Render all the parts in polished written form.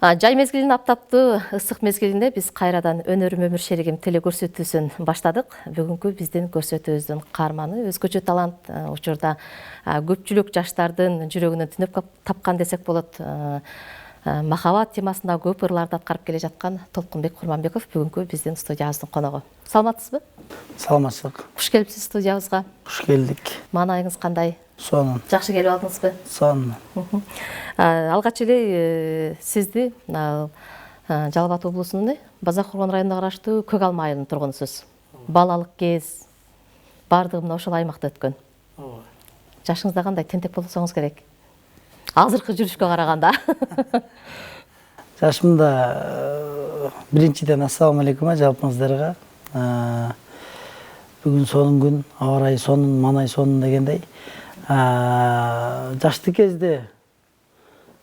Жай мезгилинин аптаптуу ысык мезгилинде биз кайрадан өнөрүм өмүр шеригим теле көрсөтүүсүн баштадык. Бүгүнкү биздин көрсөтүүбүздүн каарманы өзгөчө талант учурда көпчүлүк жаштардын жүрөгүнөн түнөп тапкан десек болот. Махабат темасында көп ырларды аткарып келе жаткан Толкунбек Курманбеков бүгүнкү биздин студиябыздын коногу. Саламатсызбы? Саламатчылык. Куш келипсиз студиябызга. Куш келдик. Маанайыңыз кандай? Сонун. Жакшы келип алдыңызбы? Сонун. Алгач эле сизди Жалал Абад облусунун Базар Кургон районуна караштуу Көк Алма айылынын тургунусуз. Балалык кез бардыгы мына ошол аймакта өткөн. Жашыңызда кандай тентек болсоңуз керек? Азыркы жүрүшкө караганда. Жашымда биринчиден ассаламу алейкум жалпыңыздарга. Бүгүн сонун күн, аба ырайы сонун, маанай сонун дегендей. Жашты кезде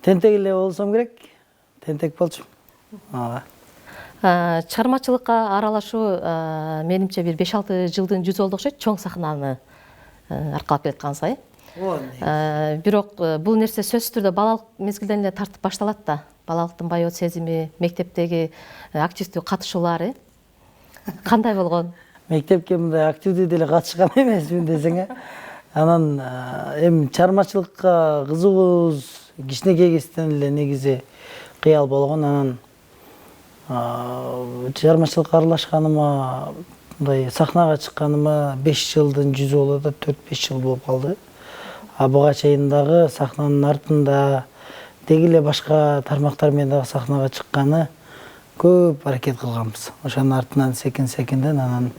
тентек эле болсом керек, тентек болчумун. Чыгармачылыкка аралашуу менимче бир 5-6 жылдын жүзү болду окшойт, чоң сахнаны аркалап келатканыңызга. Бирок бул нерсе сөзсүз түрдө балалык мезгилден эле тартып башталат да. Балалыктын байоо сезими, мектептеги активдүү катышуулары кандай болгон? Мектепке мындай активдүү деле катышкан эмесмин десең. Анан эми чыгармачылыкка кызыгуубуз кичинекей кезден эле негизи кыял болгон. Анан чыгармачылыкка аралашканыма, мындай сахнага чыкканыма 5 жылдын жүзү болот, 4-5 жыл болуп калды. Буга чейин дагы сахнанын артында деги эле башка тармактар менен дагы сахнага чыкканы көп аракет кылганбыз. Ошонун артынан секин-секинден анан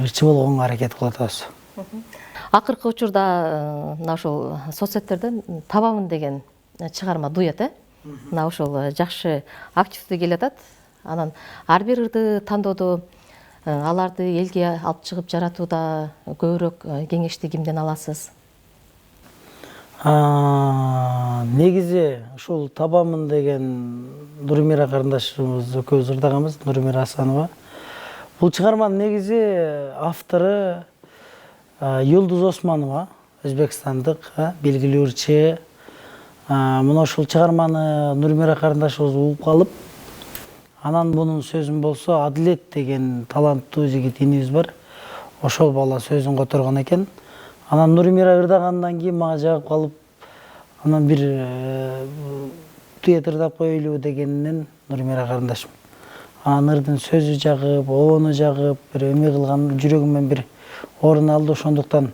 ырчы болгонго аракет кылып атабыз. Акыркы учурда мына ошол соцсеттерден табамын деген чыгарма дуэт, мына ошол жакшы активдүү келе атат. Анан ар бир ырды тандоодо аларды элге алып чыгып жаратууда көбүрөөк кеңешти кимден аласыз? Негизи ушул табамын деген Нурмира карындашыбыз экөөбүз ырдаганбыз, Нурмира Асанова. Бул чыгарманын негизи автору Юлдуз Османова, өзбекстандык белгилүү ырчы. Мына ушул чыгарманы Нурмира карындашыбыз угуп калып, анан бунун сөзүн болсо Адилет деген таланттуу жигит инибиз бар. Ошол бала сөзүн которгон экен. Анан Нурмира ырдагандан кийин мага жагып калып, анан бир дуэт ырдап коелу дегенинен Нурмира карындашым. Анан ырдын сөзү жагып, обону жагып, бир эме кылган жүрөгүмөн бир орун алды. Ошондуктан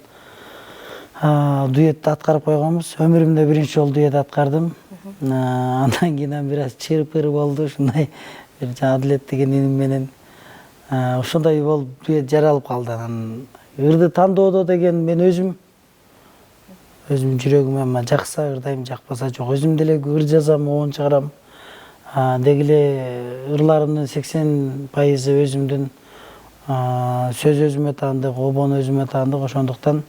дуэт аткарып койгонбуз. Өмүрүмдө биринчи жолу дуэт аткардым. Андан кийин бир аз чыр-пыр болду, ушундай бир Адилет деген иним менен ошондой болуп дуэт жаралып калды. Анан ырды тандоодо деген мен өзүм жүрөгүмөн жакса ырдайм, жакпаса жок. Өзүм деле ыр жазам, обон чыгарам. Деги эле ырларымдын 80% өзүмдүн, сөз өзүмө таандык, обон өзүмө таандык. Ошондуктан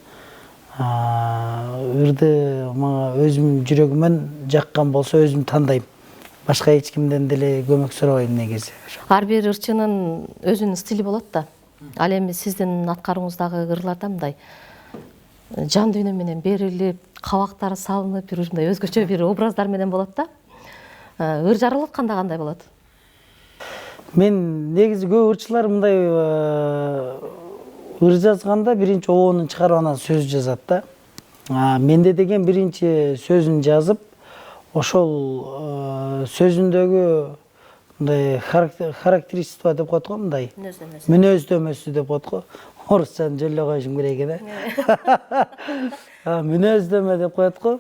ырды мага өзүм жүрөгүмөн жаккан болсо өзүм тандайм. Башка эч кимден деле көмөк сурабайм негизи. Ар бир ырчынын өзүнүн стили болот да. Ал эми сиздин аткарууңуздагы ырларда мындай жан дүйнө менен берилип, кабактары салынып, бир ушундай өзгөчө бир образдар менен болот да. Ыр жаралат кандай болот? Мен негизи көп ырчылар мындай ыр жазганда биринчи обонун чыгарып анан сөз жазат да. Менде деген биринчи сөзүн жазып, ошол сөзүндөгү мындай характеристика деп коет го, мындай мүнөздөмөсү деп коет го. Орусчаны жөллөй коюшум керек экен. Мүнөздөмө деп коет го.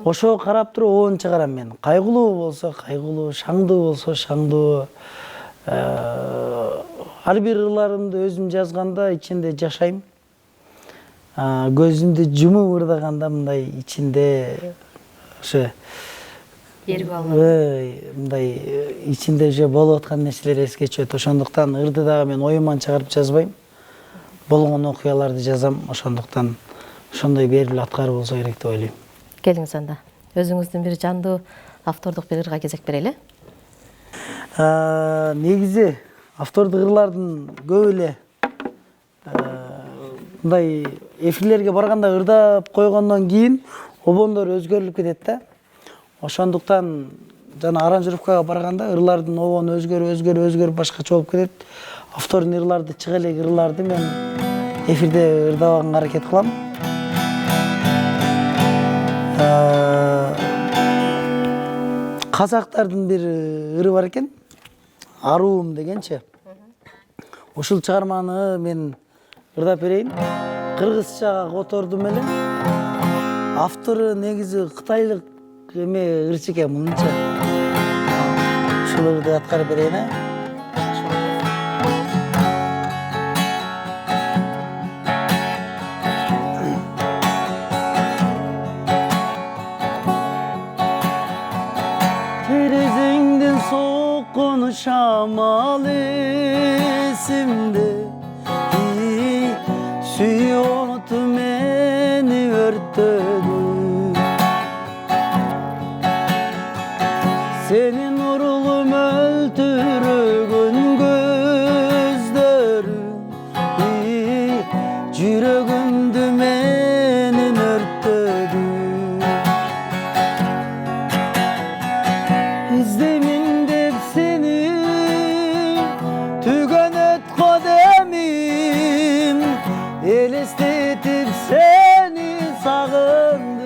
Ошого карап туруп обон чыгарам мен. Кайгылуу болсо кайгылуу, шаңдуу болсо шаңдуу. Ар бир ырларымды өзүм жазганда ичинде жашайм. Көзүмдү жумуп ырдаганда мындай ичинде ошо мындай ичинде уже болуп аткан нерселер эске түшөт. Ошондуктан ырды дагы мен оюман чыгарып жазбайм. Болгон окуяларды жазам. Ошондуктан ошондой берилип аткаруу болсо керек деп ойлойм. Келиңиз анда. Өзүңүздүн бир жандуу автордук бир ырга кезек берели. Негизи автордук ырлардын көп эле мындай эфирлерге барганда ырдап койгондон кийин обондор өзгөрүлүп кетет да. Ошондуктан жана аранжировкага барганда ырлардын обону өзгөрүп башкача болуп кетет. Автордун ырларды, чыга элек ырларды мен эфирде ырдабаганга аракет кылам. Казактардын бир ыры бар экен. Аруум дегенчи. Ушул чыгарманы мен ырдап берейин. Кыргызчага котордум эле. Автору негизи кытайлык эме ырчы экен мынча. Ушул ырды аткарып берейин, Terezеңден соккон шамал эсимде, сүйүп онуту мени өрттөдү. Seni nurlu möltürgün gözlerin, yüreğimde menin örttüdü. İzlemin dep seni, tügenet kademim, elestetip seni sağındım.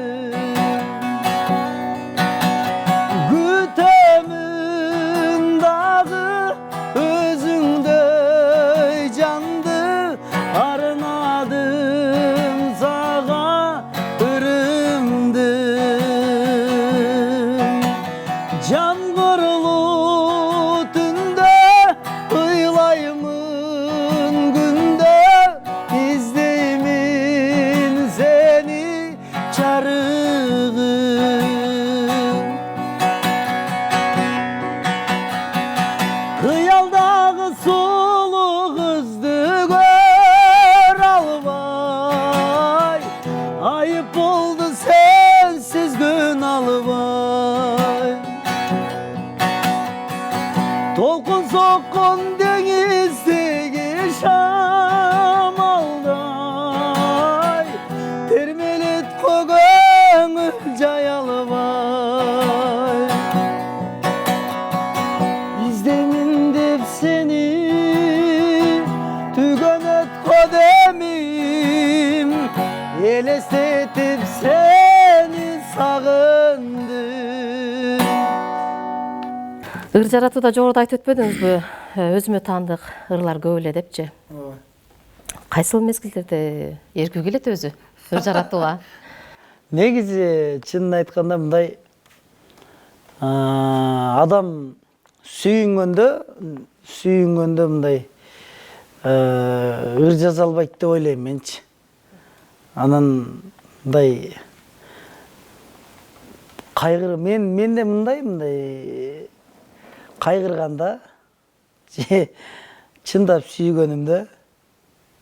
Kıyaldağı sulu kızdı gör albay, ayıp oldu sensiz gün albay. Tolkun sokkun denizdeki şamalday, termelet koğanı cayalbay. İzlemin dep seni, tügenet kademim, elestetip seni sağındım. Ыр жаратууда жогоруда айтып өтпөдүңүзбү? Өзүмө таандык ырлар көп эле депчи. Кайсыл мезгилдерде эркүү келет өзү ыр жаратууга? Негизи чынын айтканда мындай, адам сүйүнгөндө мындай ыр жаза албайт деп ойлойм менчи. Анан мындай кайгыр менде мындай кайгырганда же чындап сүйгөнүмдө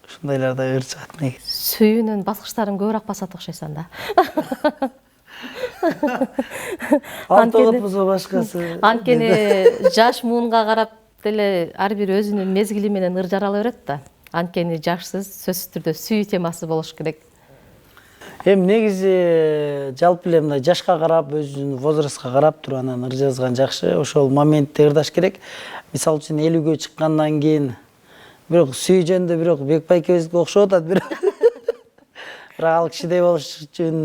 ушундайларда ыр чыгат негизи. Сүйүүнүн баскычтарын көбүрөөк басат окшойсуң да. Алтыгып болсо башкасы. Анткени жаш муунга карап деле ар бир өзүнүн мезгили менен ыр жарала берет да. Анткени жашсыз сөзсүз түрдө сүйүү темасы болуш керек. Эми негизи жалпы эле мындай жашка карап, өзүнүн возрастка карап туруп анан ыр жазган жакшы. Ошол моментте ырдаш керек. Мисалы үчүн 50гө чыккандан кийин бирок сүйүү жөнүндө бирок Бекбай экебизге окшоп атат бирок. Бирок ал кишидей болуш үчүн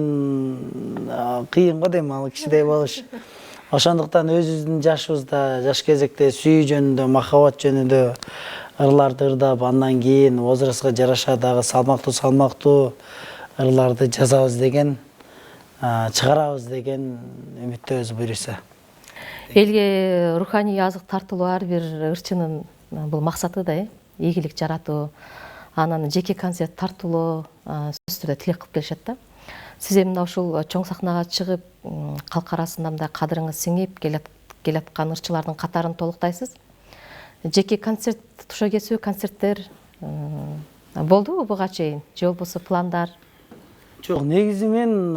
кыйын го дейм, ал кишидей болуш. Ошондуктан өзүбүздүн жашыбызда, жаш кезекте сүйүү жөнүндө, махабат жөнүндө ырларды ырдап, андан кийин возрастка жараша дагы салмактуу ырларды жазабыз деген, чыгарабыз деген үмүттөбүз буюрса. Элге руханий азык тартылуу ар бир ырчынын бул максаты да, ийгилик жаратуу, анан жеке концерт тартылуу сөзсүз түрдө тилек кылып келишет да. Сиз эми ушул чоң сахнага чыгып, калк арасында мындай кадырыңыз сиңип келаткан ырчылардын катарын толуктайсыз. Жеке концерт, туша кесүү концерттер болдубу буга чейин? Же болбосо пландар? Жок, негизи мен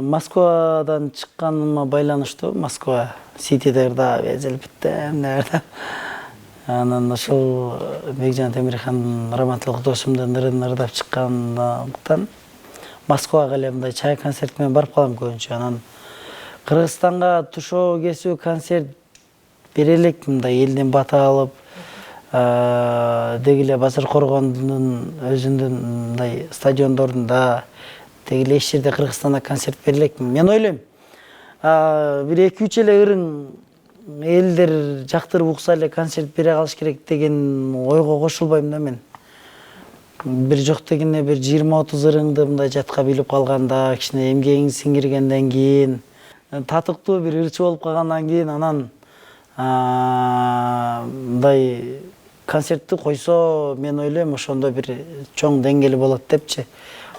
Москвадан чыкканыма байланыштуу. Москва Ситиде ырдап, Эзелбитте, анан ошол Бекжан Темирхандын Романтылык досумдун ырын ырдап чыккандыктан Москвага эле мындай чай концерт менен барып калам көбүнчө. Анан Кыргызстанга тушоо кесүү концерт бере элек, мындай элден бата алып, деги эле Базар Коргондун өзүнүн мындай стадиондорунда, деги эле эч жерде Кыргызстанда концерт бере элекмин. Мен ойлойм, бир 2-3 эле ырың элдер жактырып укса эле концерт бере калыш керек деген ойго кошулбайм да мен. Бир жок дегенде бир 20-30 ырыңды мындай жатка билип калганда, кичине эмгегиң сиңиргенден кийин, татыктуу бир ырчы болуп калгандан кийин анан мындай концертти койсо, мен ойлойм ошондо бир чоң деңгээли болот депчи.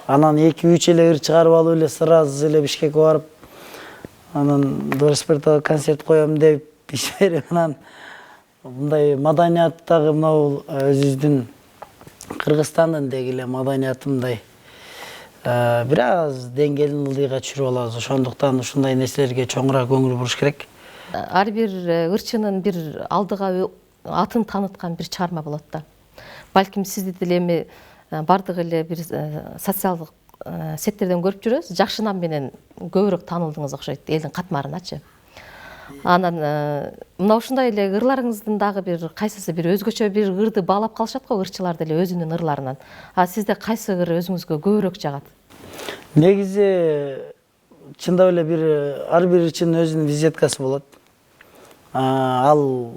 Анан 2-3 эле ыр чыгарып алып эле сразу эле Бишкекке барып, анан Дороспортто концерт коем деп ишберип, анан мындай маданияттагы мынау өзүбүздүн Кыргызстандын деги эле маданияты мындай бир аз деңгээлин ылдыйга түшүрүп алабыз. Ошондуктан ушундай нерселерге чоңураак көңүл буруш керек. Ар бир ырчынын бир алдыга атын тааныткан бир чыгарма болот да. Балким сизди деле эми бардык эле бир социалдык сеттерден көрүп жүрөбүз. Жакшынам менен көбүрөөк таанылдыңыз окшойт элдин катмарыначы. Анан мына ушундай эле ырларыңыздын дагы бир кайсысы бир өзгөчө бир ырды баалап калышат го ырчылар деле өзүнүн ырларынан. Сизде кайсы ыр өзүңүзгө көбүрөөк жагат? Негизи чындап эле бир ар бир ырчынын өзүнүн визиткасы болот. Ал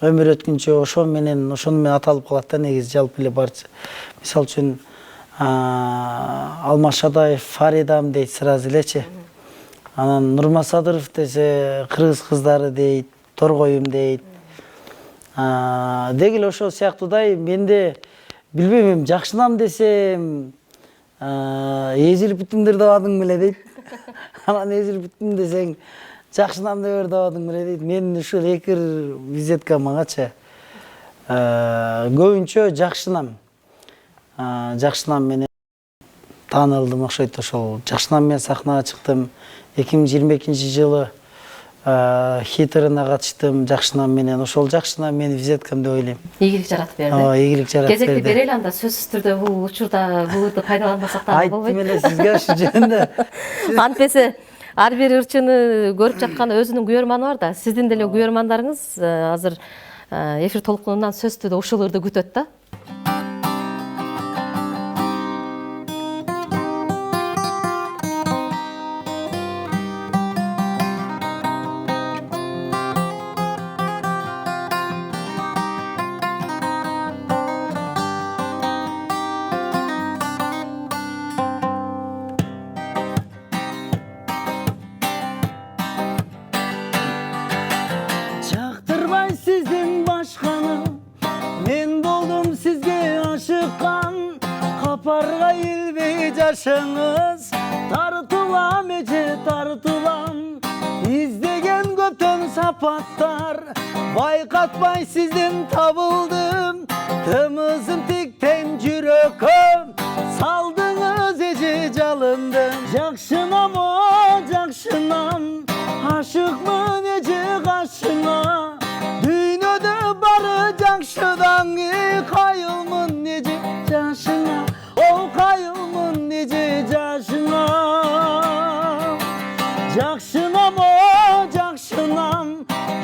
өмүр өткүнчө ошону менен аталып калат да, негизи жалпы эле барча. Мисалы үчүн Алмаз Шадаев Фаридам дейт сразу элечи. Анан Нурмасадыров десе кыргыз кыздары дейт, Торгоюм дейт. Деги эле ошол сыяктуудай менде билбейм, жакшынам десем эзилип бүтүңдөр дабадың беле дейт. Анан эзилип бүттүм десең жакшынам деп дабадың беле дейт. Мен ушул эки визитка мангачы көбүнчө жакшынам. Жакшынам менен таанылдым окшойт. Ошол жакшынам менен сахнага чыктым. 2022-жылы хитырына катыштым жакшынам менен. Ошол жакшынам менин визиткам деп ойлойм. Ийгилик жаратып берди. Ийгилик жаратып берди. Кезекти берели анда, сөзсүз түрдө бул учурда бул ырды пайдаланбасак да болбойт. Айттым эле сизге ушу жөнүндө. Антпесе ар бир ырчыны көрүп жаткан өзүнүн күйөрманы бар да. Сиздин деле күйөрмандарыңыз азыр эфир толкунунан сөзсүз түрдө ушул ырды күтөт да. Sizdin başkanı, men doldum sizge aşıkkan. Kaparga ilbey yaşınız, tartılam ece tartılam. İzdegen köpten sapattar, baykatmay sizdin tabıldım. Tımızım tikten jüröküm, saldınız ece jalındım. Jakşınam o jakşınam, aşıkmın ece kaşına. Dünyada barı jakşıdan kayılmın nece yaşına. O kayılmın nece yaşına. Jakşınam o jakşınam,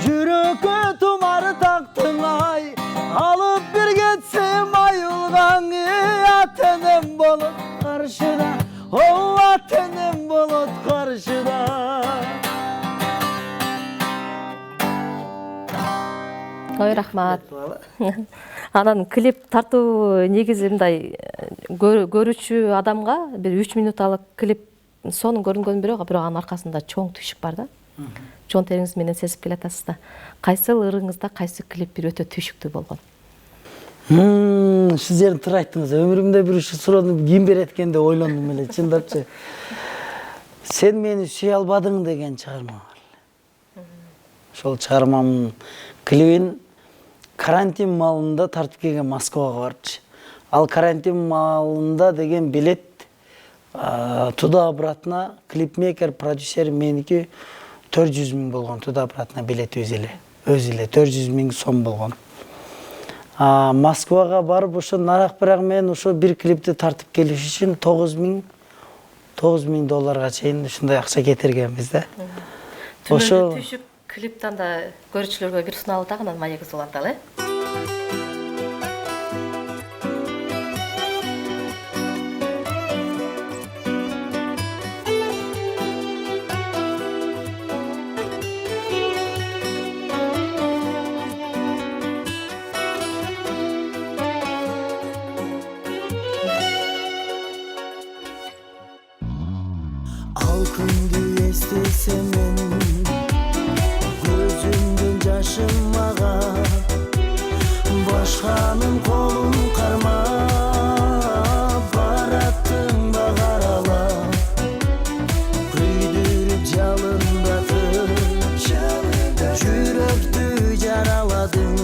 jürökü tumarı taktın ay. Alıp bir getsem ayılgan atenim bolup karşıda. O atenim bolup karşıda. Ой, рахмат. Анан клип тартуу негизи мындай көрүүчү адамга бир 3 минуталык клип сонун көрүнгөнүн бирок анын аркасында чоң түйшүк бар да. Чоң териңиз менен сезип келатасыз да. Кайсы ырыңызда кайсы клип бир өтө түйшүктүү болгон? Ушул жерин туура айттыңыз. Өмүрүмдө бир ушул суроону ким берет экен деп ойлондум эле, чындапчы. Сен мени сүйө албадың деген чыгарма бар. Ошол чыгармамдын клибин карантин маалында тартып келген Москвага барчы. Ал карантин маалында деген билет туда-обратно клипмейкер, продюсер меники 400 000 болгон, туда-обратно билет өзү эле 400 000 сом болгон. Москвага барып ошо нарак, бирок мен ошо бир клипти тартып келиш үчүн 9 $9.000 чейин ушундай акча кетиргенбиз да. Түмөндү түйшүк клиптен да көрүүчүлөргө бир суналып дагы анан маегиз уланталы, Al күндү эстесемен көзүмдүн жашым мага башканын колун кармап бараттың да каралап күйдүрүп жалындатып жүрөктү жараладың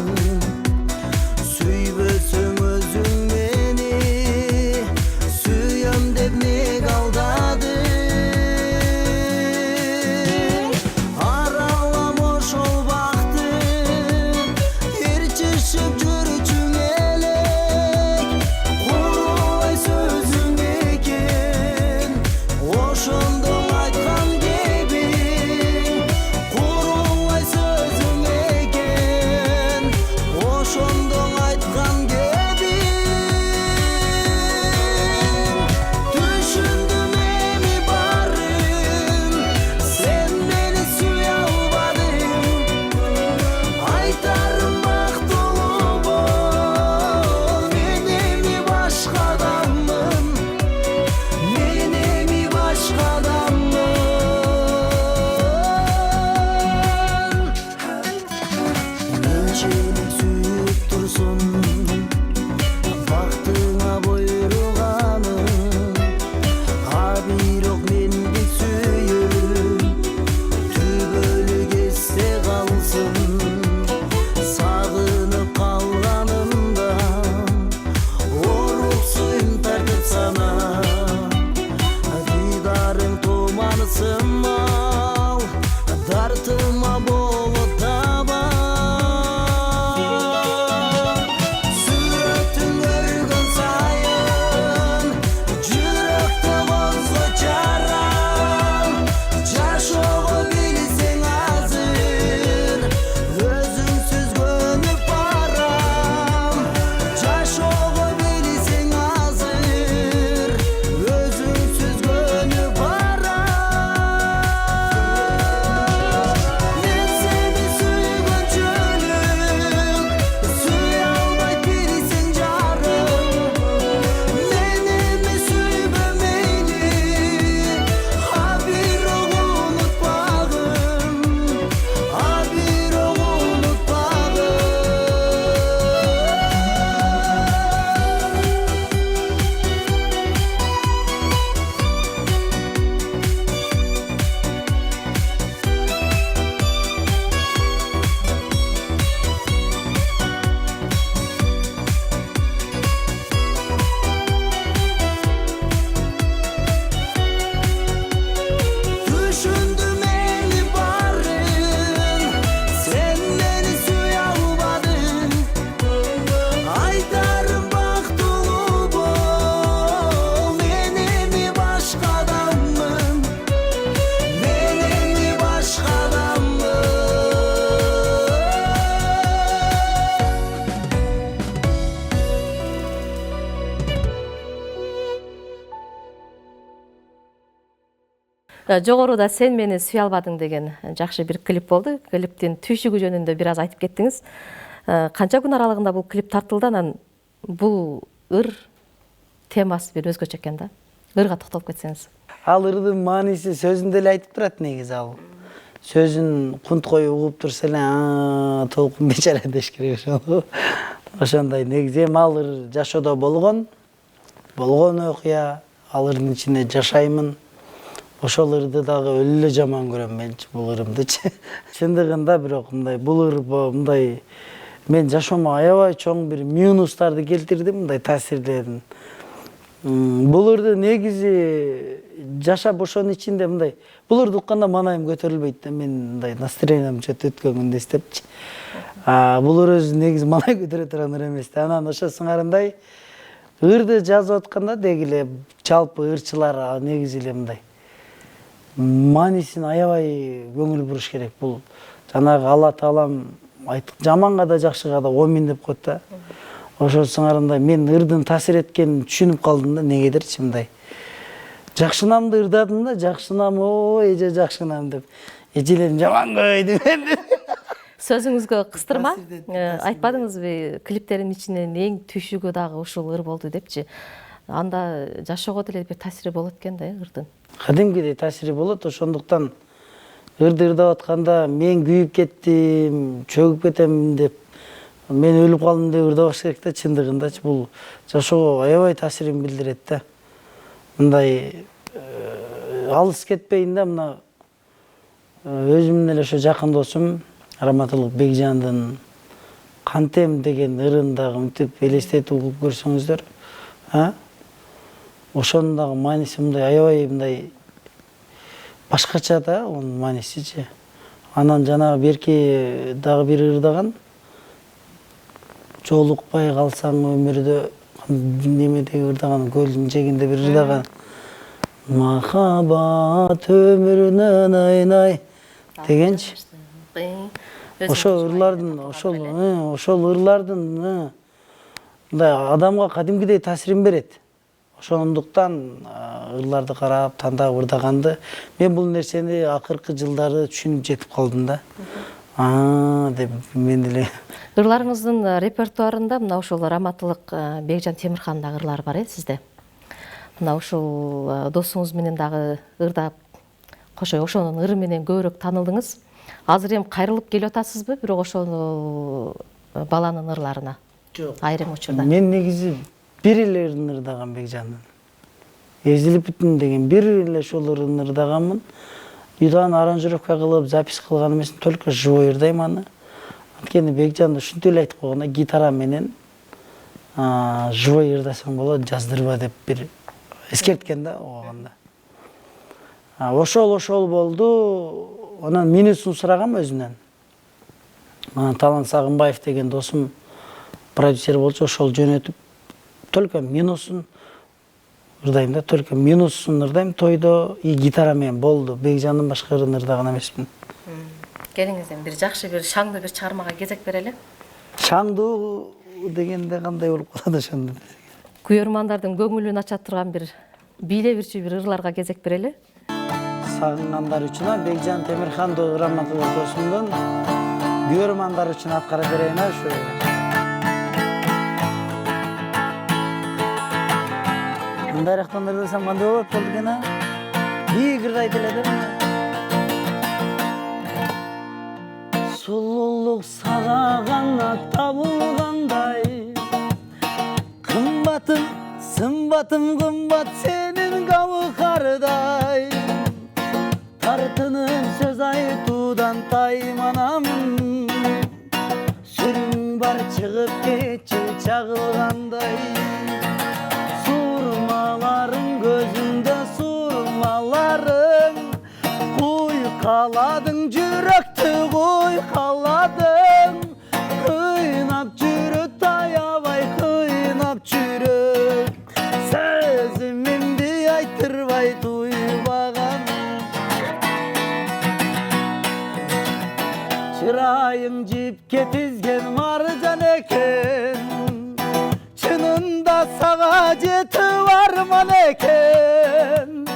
сүйбөсөң өзүң мени сүйөм деп неге алдадың Dartıma bolup daba Suratın örgün sayın Жүрөктө болсо жарам Жашоого билсең азыр Өзүңсүз көнүп барам Жашоого билсең азыр Өзүңсүз көнүп барам Жогоруда сен мени сүйө албадың деген жакшы бир клип болду. Клиптин түйшүгү жөнүндө бир аз айтып кеттиңиз. Канча күн аралыгында бул клип тартылды, анан бул ыр темасы бир өзгөчө экен да. Ырга токтолуп кетсеңиз. Ал ырдын мааниси сөзүндө эле айтып турат негизи ал. Сөзүн Кунткой угуп турса эле толкун бечара деш керек ошол. Ошондой негизи ал ыр жашоодо болгон окуя, ал ырдын ичинде жашаймын. Ошол ырды дагы өлө эле жаман көрөм менчи бул ырымдычы. Чындыгында бирок мындай бул ыр мындай мен жашоомо аябай чоң бир минустарды келтирди, мындай таасирлерин. Бул ырды негизи жашап ошонун ичинде мындай бул ырды укканда маанайым көтөрүлбөйт да, мен мындай настроением чөтө өткөн күндө эстепчи. Бул ыр өзү негизи маанай көтөрө турган ыр эмес да. Анан ошо сыңарындай ырды жазып атканда деги эле жалпы ырчылар негизи эле мындай маанисин аябай көңүл буруш керек. Бул жанагы Алла Таалам жаманга да жакшыга да омин деп коет да. Ошол сыңарындай мен ырдын таасир эткенин түшүнүп калдым да, негедирчи мындай. Жакшынамды ырдадым да, жакшынам, ой эже жакшынам деп. Эжелерим жаман көйдү мен. Сөзүңүзгө кыстырма, айтпадыңызбы клиптердин ичинен эң түйшүгү дагы ушул ыр болду депчи. Анда жашоого деле бир таасири болот экен да, ырдын. Кадимкидей таасири болот, ошондуктан ырды ырдап атканда мен күйүп кеттим, чөгүп кетем деп, мен өлүп калдым деп ырдабаш керек да, чындыгындачы. Бул жашоого аябай таасирин билдирет да. Мындай алыс кетпейин да, мына өзүмдүн эле ошо жакын досум Раматылык Бекжандын Кантем деген ырын дагы мынтип элестетип угуп көрсөңүздөр, ошонун дагы мааниси мындай аябай мындай башкача да, онун маанисичи. Анан жанагы берки дагы бир ырдаган жолукпай калсаң өмүрдө немедеги ырдаган көлдүн жээгинде бир ырдаган махабат өмүрүнөн айнай дегенчи. Ошол ырлардын мындай адамга кадимкидей таасирин берет. Ошондуктан ырларды карап, тандап ырдаганды мен бул нерсени акыркы жылдары түшүнүп жетип калдым да. Деп мен деле. Ырларыңыздын репертуарында мына ушул Раматылык Бекжан Темирхандагы ырлар бар сизде. Мына ушул досуңуз менен дагы ырдап, кошо ошонун ыры менен көбүрөөк таанылдыңыз. Азыр эми кайрылып келип атасызбы, бирок ошол баланын ырларына? Жок. Айрым учурда. Мен негизи бир эле ырын ырдаган Бекжандын. Эзилип бүттүм деген бир эле ошол ырын ырдаганмын. Үйдөн аранжировка кылып, запись кылган эмесин, только живой ырдайм аны. Анткени Бекжанды ушинтип эле айтып койгон да, гитара менен живой ырдасаң болот, жаздырба деп бир эскерткен да оганда. Ошол болду. Анан минусун сурагам өзүнөн. Талант Сагынбаев деген досум продюсер болчу, ошол жөнөтүп только минусун ырдайм да, только минусун ырдайм тойдо и гитара менен болду. Бекжандын башка ырын ырдаган эмесмин. Келиңизден бир жакшы бир шаңдуу бир чыгармага кезек берели. Шаңдуу дегенде кандай болуп калат ошондо? Күйөрмандардын көңүлүн ача турган бир бийлебирчи бир ырларга кезек берели. Сагынгандар үчүн Бекжан Темирхандуу Раматылык досумдун күйөрмандар үчүн аткара берейин ушу. Мындайрактан ырдасам кандай болот болду экен Бийик ырдайт эле да. Сулуулук сага гана табылгандай, кымбатым, сымбатым кымбат сенин кабыкардай. Тартынып сөз айтуудан тайманамын, сүрүң бар чыгып кетчи чагылгандай. Сурмаларың көзүмдө сурмаларың, куйкаладың жүрөктү куйкаладың. Кыйнап жүрөт аябай кыйнап жүрөт, сөзүмдү айтырбай туйбаган. Чырайың жипке тизген маржан экен, чынында сага жетип арман экен.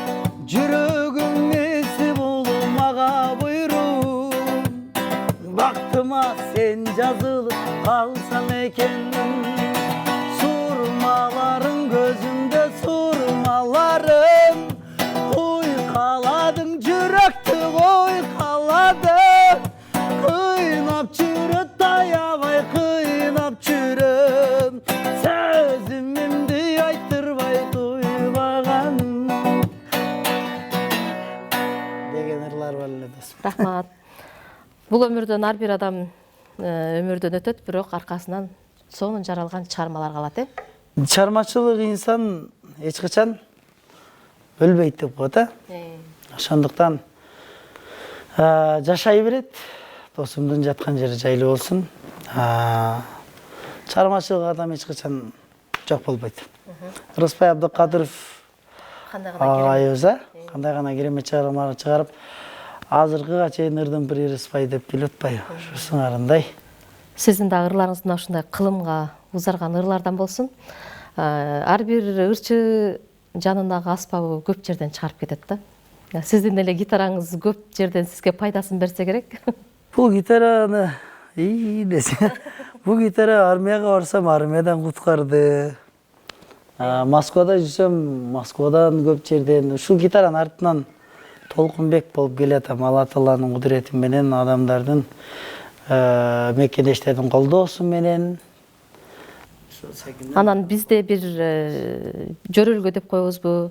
Жүрөгүм эси болуп мага буйруп, бактыма сен жазылып калсаң экен. Сурмаларың көзүмдө сурмаларың, куйкаладың жүрөктү куйкаладың. Кыйнап жүрөт аябай кыйнап жүрөт, сөзүмдү айтырбай туйбаган деген ырлар бар эле досум. Рахмат. Бул өмүрдөн ар бир адам өмүрдөн өтөт, бирок аркасынан сонун жаралган чыгармалар калат, Чыгармачылык инсан эч качан өлбөйт деп коет, Ошондуктан жашай берет. Досумдун жаткан жери жайлуу болсун. Чыгармачылык адам эч качан жок болбойт. Ырысбай Абдыкадыров кандай гана агайыбыз кандай гана керемет чыгармалар чыгарып, азыркыга чейин ырдын бир Ырысбай деп келип атпайбы. Ушу сыңарындай. сиздин да ырларыңыз мына ушундай кылымга узарган ырлардан болсун. Ар бир ырчы жанындагы аспабы көп жерден чыгарып кетет да. Сиздин эле гитараңыз көп жерден сизге пайдасын берсе керек. Бул гитараны десе. Бул гитара армияга барсам, армиядан куткарды. Москвада жүрсөм, Москвадан көп жерден. Ушул гитаранын артынан Толкунбек болуп келатам. Алла Тааланын кудурети менен, адамдардын меккедештердин колдоосу менен. Анан бизде бир жөрөлгө деп коебузбу?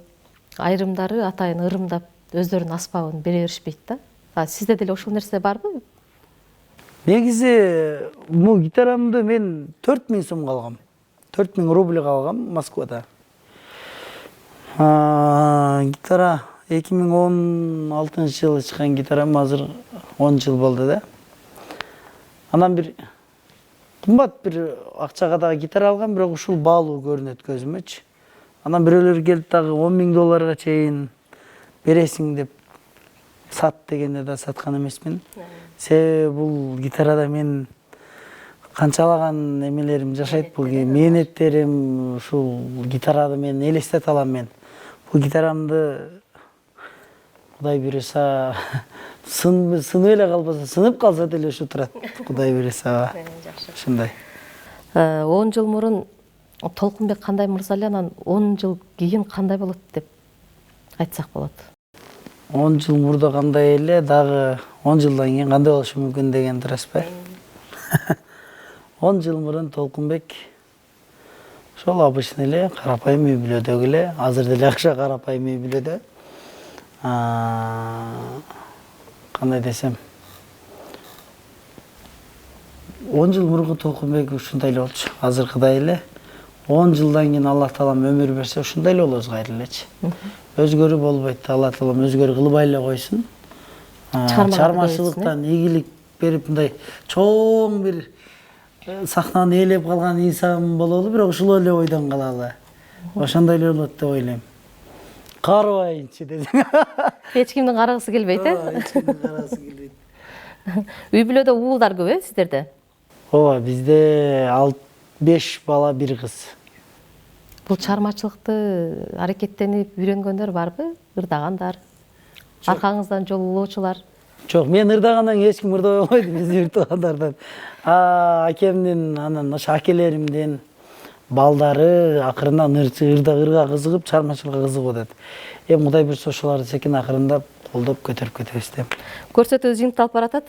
Айрымдары атайын ырымдап өздөрүнүн аспабын бере беришпейт да. Сизде деле ошол нерсе барбы? Негизи бул гитарамды мен 4000 сомго алгам. 4000 рубльга алгам Москвада. Гитара 2016 жылы чыккан гитарам, азыр 10 жыл болду да. Анан бир кымбат бир акчага дагы гитара алгам, бирок ушул баалуу көрүнөт көзүмөчү. Анан бирөөлөр келип дагы 10 000 долларга чейин бересиң деп сат дегенде да саткан эмесмин. Себеби бул гитарада мен канчалаган эмелерим жашайт, бул мээнеттерим, ушул гитарады мен элестете алам мен. Бул гитарамды Кудай буйруса сынып эле калбаса, сынып калса деле ушу турат. Кудай буйруса. Ушундай. 10 жыл мурун Толкунбек кандай мырза эле, анан 10 жыл кийин кандай болот деп айтсак болот. 10 жыл мурда кандай эле, дагы 10 жылдан кийин кандай болушу мүмкүн деген турасызбы? 10 жыл мурун Толкунбек ошол обычный эле карапайым үй бүлөдөгү эле, азыр деле акча карапайым үй бүлөдө. Кандай десем, 10 жыл мурунку Толкунбек ушундай эле болчу, азыркыдай эле. 10 жылдан кийин Алла Таалам өмүр берсе, ушундай эле болобуз кайра элечи. Өзгөрүү болбойт, Алла Таалам өзгөрүү кылбай эле койсун. Чыгармачылыктан ийгилик берип, мындай чоң бир сахнаны ээлеп калган инсан бололу, бирок ушул эле ойдон калалы. Ошондой эле болот деп ойлойм. Карабайынчы десең. Эч кимдин карагысы келбейт, Эч кимдин карагысы келбейт. Үй бүлөдө уулдар көп, сиздерде? Ооба, бизде 5 бала, 1 кыз. Бул чыгармачылыкты аракеттенип үйрөнгөндөр барбы? Ырдагандар, аркаңыздан жолоочулар? Жок, мен ырдагандан эч ким ырдабай койду, биздин ырдагандардан. Акемдин, анан ошо акелеримдин балдары акырындан ырга кызыгып, чыгармачылыкка кызыгып атат. Кудай буйрса ошолорду секин акырындап колдоп көтөрүп кетебиз деп. Көрсөтүүбүз жыйынталып баратат.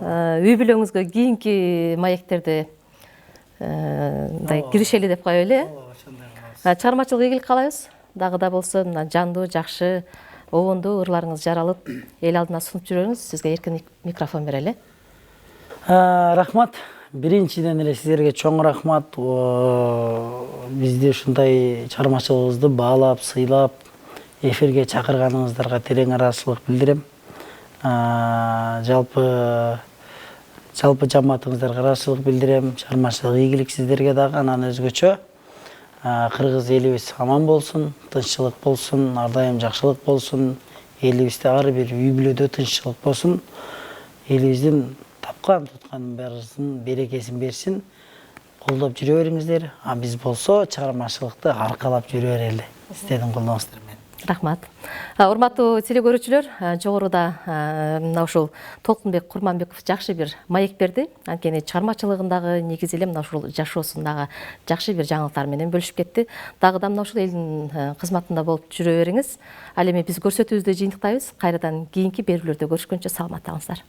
Үй бүлөңүзгө кийинки маектерди киришели деп коелу. Чыгармачылык ийгилик каалайбыз. Дагы да болсо жандуу, жакшы, обондуу ырларыңыз жаралып, эл алдына сунуп жүрөңүз. Сизге эркин микрофон берели. Рахмат. Биринчиден эле сиздерге чоң рахмат. Бизди ушундай чыгармачылыгыбызды баалап, сыйлап, эфирге чакырганыңыздарга терең ыраазычылык билдирем. Жалпы жамаатыңыздарга ыраазычылык билдирем. Чыгармачылык ийгилик сиздерге дагы, анан өзгөчө кыргыз элибиз аман болсун, тынччылык болсун, ар дайым жакшылык болсун. Элибизде ар бир үй бүлөдө тынччылык болсун. Элибиздин тапкан тутканын баарысын берекесин берсин. Колдоп жүрө бериңиздер. Биз болсо чыгармачылыкты аркалап жүрө берели. Сиздердин колдооңуздар менен. Рахмат. Урматтуу телекөрүүчүлөр, жогоруда мына ушул Толкунбек Курманбеков жакшы бир маек берди. Анткени чыгармачылыгындагы негизи эле мына ушул жашоосундагы жакшы бир жаңылыктар менен бөлүшүп кетти. Дагы да мына ушул элдин кызматында болуп жүрө бериңиз. Ал эми биз көрсөтүүбүздү жыйынтыктайбыз. Кайрадан кийинки берүүлөрдө көрүшкөнчө саламатта калыңыздар.